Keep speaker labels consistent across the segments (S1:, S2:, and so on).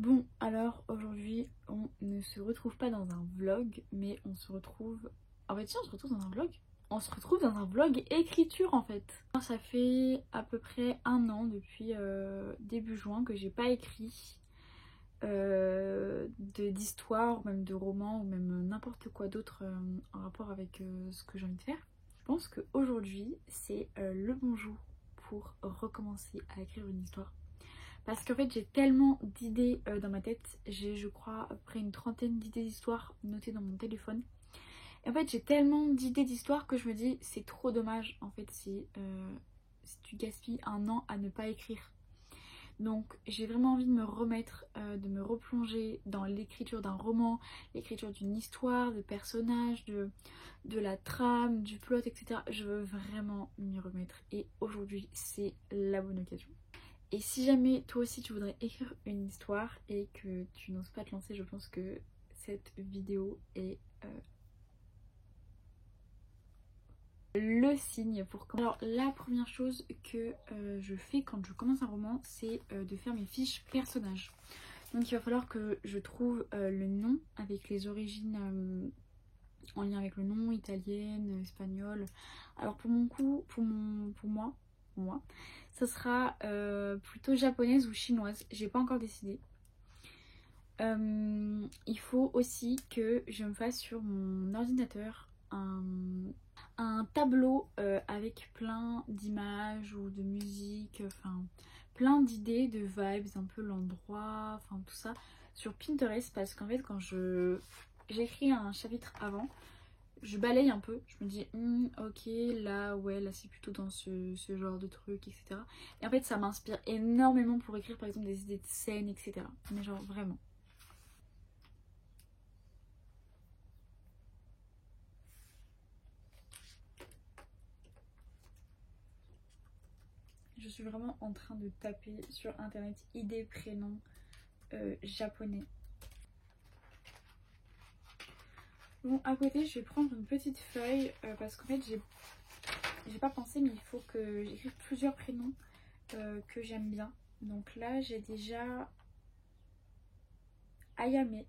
S1: Bon, alors aujourd'hui, on ne se retrouve pas dans un vlog, mais on se retrouve... En fait, si, on se retrouve dans un vlog. On se retrouve dans un vlog écriture en fait. Ça fait à peu près 1 an depuis début juin que j'ai pas écrit d'histoire, ou même de romans, ou même n'importe quoi d'autre en rapport avec ce que j'ai envie de faire. Je pense qu'aujourd'hui, c'est le bon jour pour recommencer à écrire une histoire. Parce qu'en fait j'ai tellement d'idées dans ma tête, j'ai je crois à peu près une trentaine d'idées d'histoires notées dans mon téléphone. Et en fait j'ai tellement d'idées d'histoires que je me dis c'est trop dommage en fait si tu gaspilles 1 an à ne pas écrire. Donc j'ai vraiment envie de me remettre, de me replonger dans l'écriture d'un roman, l'écriture d'une histoire, de personnages, de la trame, du plot, etc. Je veux vraiment m'y remettre et aujourd'hui c'est la bonne occasion. Et si jamais toi aussi tu voudrais écrire une histoire et que tu n'oses pas te lancer, je pense que cette vidéo est le signe pour commencer. Alors la première chose que je fais quand je commence un roman, c'est de faire mes fiches personnages. Donc il va falloir que je trouve le nom avec les origines en lien avec le nom, italienne, espagnole. Alors pour mon coup, pour moi, ça sera plutôt japonaise ou chinoise. J'ai pas encore décidé. Il faut aussi que je me fasse sur mon ordinateur un tableau avec plein d'images ou de musique, enfin plein d'idées, de vibes, un peu l'endroit, enfin tout ça sur Pinterest, parce qu'en fait quand j'écris un chapitre avant, je balaye un peu, je me dis ok là ouais là c'est plutôt dans ce genre de truc, etc. Et en fait ça m'inspire énormément pour écrire par exemple des idées de scènes, etc. Mais genre vraiment. Je suis vraiment en train de taper sur internet idées prénoms japonais. Bon, à côté je vais prendre une petite feuille parce qu'en fait j'ai pas pensé, mais il faut que j'écrive plusieurs prénoms que j'aime bien. Donc là j'ai déjà Ayame,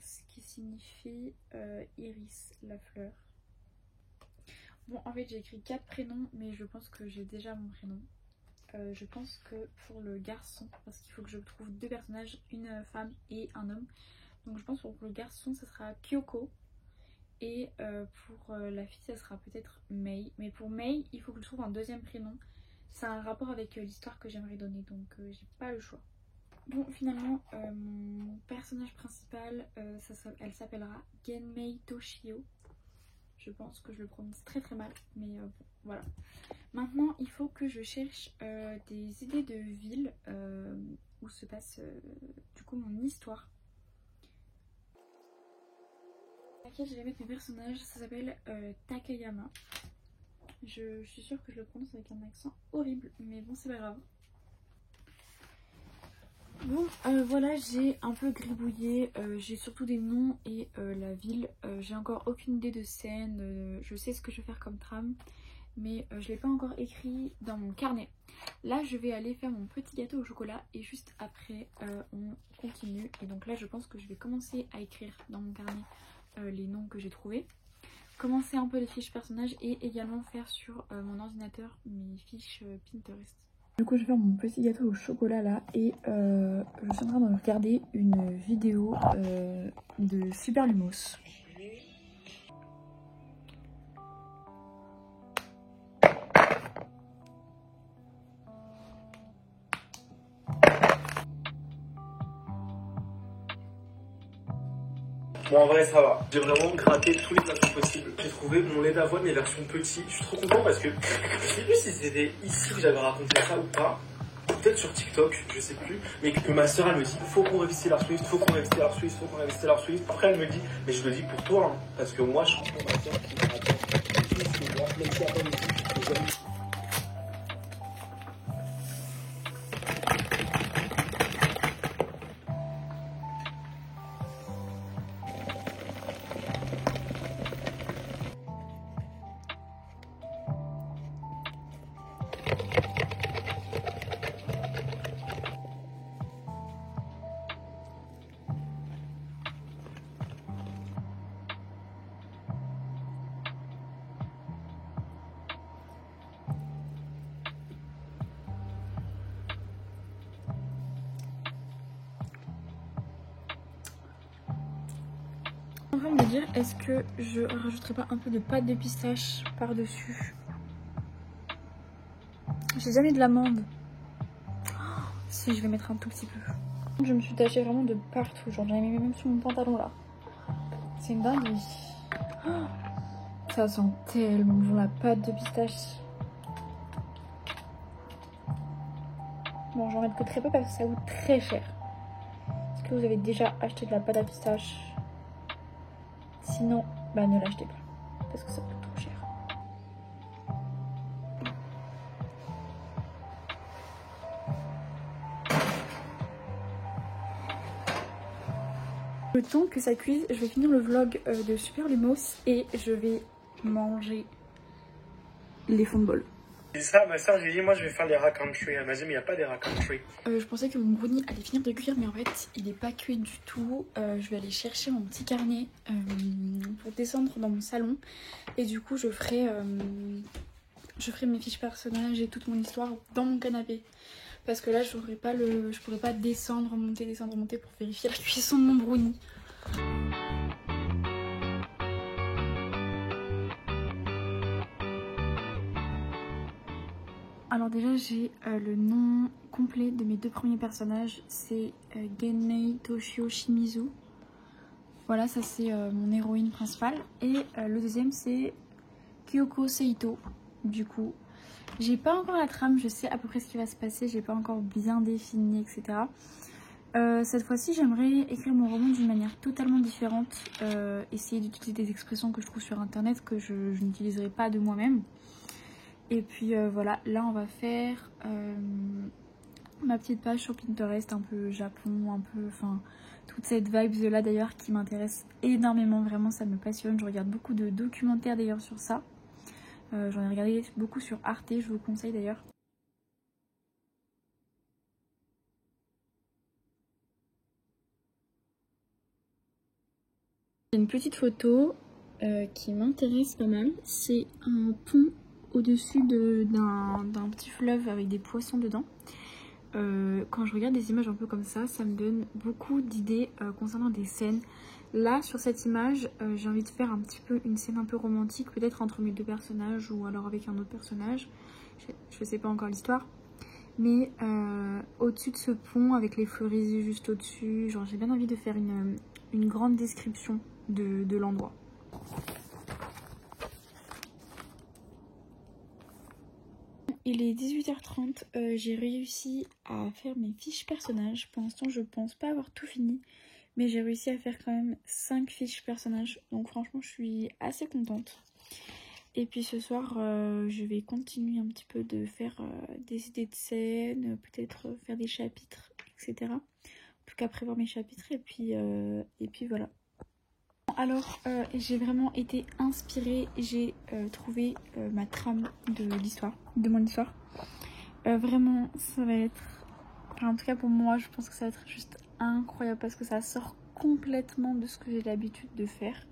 S1: ce qui signifie iris, la fleur. Bon, en fait j'ai écrit 4 prénoms, mais je pense que j'ai déjà mon prénom. Je pense que pour le garçon, parce qu'il faut que je trouve 2 personnages, une femme et un homme. Donc je pense que pour le garçon ça sera Kyoko. Et pour la fille ça sera peut-être Mei. Mais pour Mei il faut que je trouve un deuxième prénom. Ça a un rapport avec l'histoire que j'aimerais donner, donc j'ai pas le choix. Bon, finalement mon personnage principal elle s'appellera Genmei Toshio. Je pense que je le prononce très très mal, mais bon, voilà. Maintenant il faut que je cherche des idées de villes où se passe du coup mon histoire. Laquelle je vais mettre mes personnages, ça s'appelle Takayama. Je suis sûre que je le prononce avec un accent horrible, mais bon c'est pas grave. Bon voilà, j'ai un peu gribouillé, j'ai surtout des noms et la ville. J'ai encore aucune idée de scène, je sais ce que je vais faire comme trame, mais je l'ai pas encore écrit dans mon carnet. Là je vais aller faire mon petit gâteau au chocolat et juste après on continue. Et donc là je pense que je vais commencer à écrire dans mon carnet les noms que j'ai trouvés, commencer un peu les fiches personnages et également faire sur mon ordinateur mes fiches Pinterest. Du coup je vais faire mon petit gâteau au chocolat là et je suis en train de regarder une vidéo de Super Lumos.
S2: Bon, en vrai, ça va. J'ai vraiment gratté tous les plateaux possibles. J'ai trouvé mon lait d'avoine, mais version petit. Je suis trop content parce que je sais plus si c'était ici que j'avais raconté ça ou pas. Peut-être sur TikTok, je sais plus. Mais que ma soeur, elle me dit faut qu'on révise Taylor Swift, faut qu'on révise Taylor Swift, faut qu'on révise Taylor Swift. Après, elle me dit mais je le dis pour toi, hein, parce que moi, je comprends ma soeur qui m'attend. Même si elle a pas musique,
S1: en train de me dire, est-ce que je rajouterai pas un peu de pâte de pistache par-dessus? J'ai jamais de l'amande. Si, je vais mettre un tout petit peu. Je me suis tachée vraiment de partout, genre j'en ai mis même sur mon pantalon là. C'est une dinguerie. Ça sent tellement bon la pâte de pistache. Bon, j'en mets que très peu parce que ça coûte très cher. Est-ce que vous avez déjà acheté de la pâte à pistache? Sinon, bah ne l'achetez pas parce que ça coûte trop cher. Le temps que ça cuise, je vais finir le vlog de Super Lumos et je vais manger les fonds de bol.
S2: Et ça, ma soeur, je lui ai dit, moi je vais faire les rack country. Elle m'a dit, mais il n'y a pas des rack country.
S1: Je pensais que mon brownie allait finir de cuire, mais en fait, il n'est pas cuit du tout. Je vais aller chercher mon petit carnet pour descendre dans mon salon. Et du coup, je ferai mes fiches personnages et toute mon histoire dans mon canapé. Parce que là, je pourrais pas descendre, monter pour vérifier la cuisson de mon brownie. Alors déjà j'ai le nom complet de mes deux premiers personnages, c'est Genmei Toshio Shimizu. Voilà, ça c'est mon héroïne principale. Et le deuxième c'est Kyoko Seito. Du coup, j'ai pas encore la trame, je sais à peu près ce qui va se passer, j'ai pas encore bien défini, etc. Cette fois-ci j'aimerais écrire mon roman d'une manière totalement différente, essayer d'utiliser des expressions que je trouve sur internet que je n'utiliserai pas de moi-même. Et puis voilà, là on va faire ma petite page sur Pinterest, un peu Japon, un peu, enfin, toute cette vibe là d'ailleurs qui m'intéresse énormément, vraiment ça me passionne. Je regarde beaucoup de documentaires d'ailleurs sur ça. J'en ai regardé beaucoup sur Arte, je vous conseille d'ailleurs. Une petite photo qui m'intéresse pas mal, c'est un pont au-dessus d'un petit fleuve avec des poissons dedans. Quand je regarde des images un peu comme ça me donne beaucoup d'idées concernant des scènes. Là sur cette image j'ai envie de faire un petit peu une scène un peu romantique, peut-être entre mes deux personnages ou alors avec un autre personnage, je sais pas encore l'histoire, mais au-dessus de ce pont avec les fleurisiers juste au-dessus, genre j'ai bien envie de faire une grande description de l'endroit. Il est 18h30, j'ai réussi à faire mes fiches personnages. Pour l'instant je pense pas avoir tout fini, mais j'ai réussi à faire quand même 5 fiches personnages, donc franchement je suis assez contente. Et puis ce soir je vais continuer un petit peu de faire des idées de scène, peut-être faire des chapitres, etc. En tout cas prévoir mes chapitres et puis voilà. Alors j'ai vraiment été inspirée, j'ai trouvé ma trame de l'histoire, de mon histoire. Vraiment ça va être, enfin, en tout cas pour moi je pense que ça va être juste incroyable parce que ça sort complètement de ce que j'ai l'habitude de faire.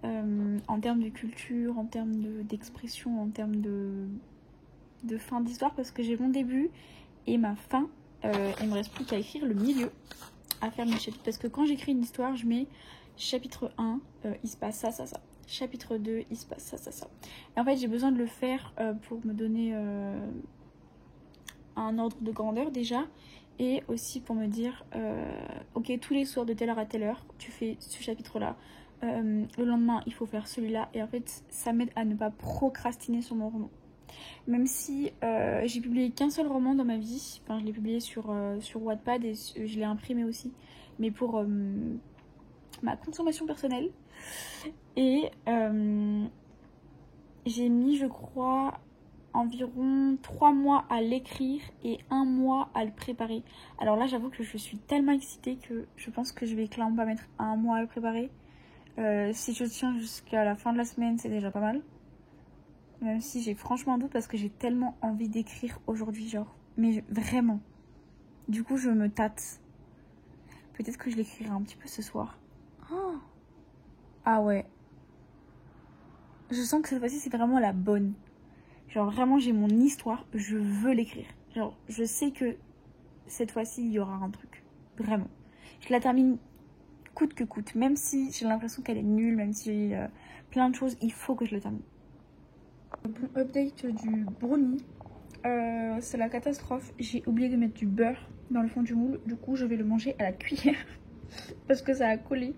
S1: En termes de culture, en termes d'expression, en termes de fin d'histoire, parce que j'ai mon début et ma fin, il me reste plus qu'à écrire le milieu, à faire mes chapitres, parce que quand j'écris une histoire je mets chapitre 1, il se passe ça, ça, ça. Chapitre 2, il se passe ça, ça, ça. Et en fait, j'ai besoin de le faire pour me donner un ordre de grandeur déjà. Et aussi pour me dire, ok, tous les soirs de telle heure à telle heure, tu fais ce chapitre-là. Le lendemain, il faut faire celui-là. Et en fait, ça m'aide à ne pas procrastiner sur mon roman. Même si j'ai publié qu'un seul roman dans ma vie. Enfin, je l'ai publié sur Wattpad et je l'ai imprimé aussi. Mais pour ma consommation personnelle. Et j'ai mis, je crois, environ 3 mois à l'écrire et 1 mois à le préparer. Alors là j'avoue que je suis tellement excitée que je pense que je vais clairement pas mettre 1 mois à le préparer. Si je tiens jusqu'à la fin de la semaine c'est déjà pas mal. Même si j'ai franchement un doute parce que j'ai tellement envie d'écrire aujourd'hui, genre. Mais vraiment. Du coup je me tâte. Peut-être que je l'écrirai un petit peu ce soir. Oh. Ah ouais. Je sens que cette fois-ci c'est vraiment la bonne. Genre vraiment j'ai mon histoire, je veux l'écrire. Genre je sais que cette fois-ci il y aura un truc. Vraiment. Je la termine coûte que coûte. Même si j'ai l'impression qu'elle est nulle, même si plein de choses, il faut que je le termine. Bon, update du brownie. C'est la catastrophe. J'ai oublié de mettre du beurre dans le fond du moule. Du coup, je vais le manger à la cuillère parce que ça a collé.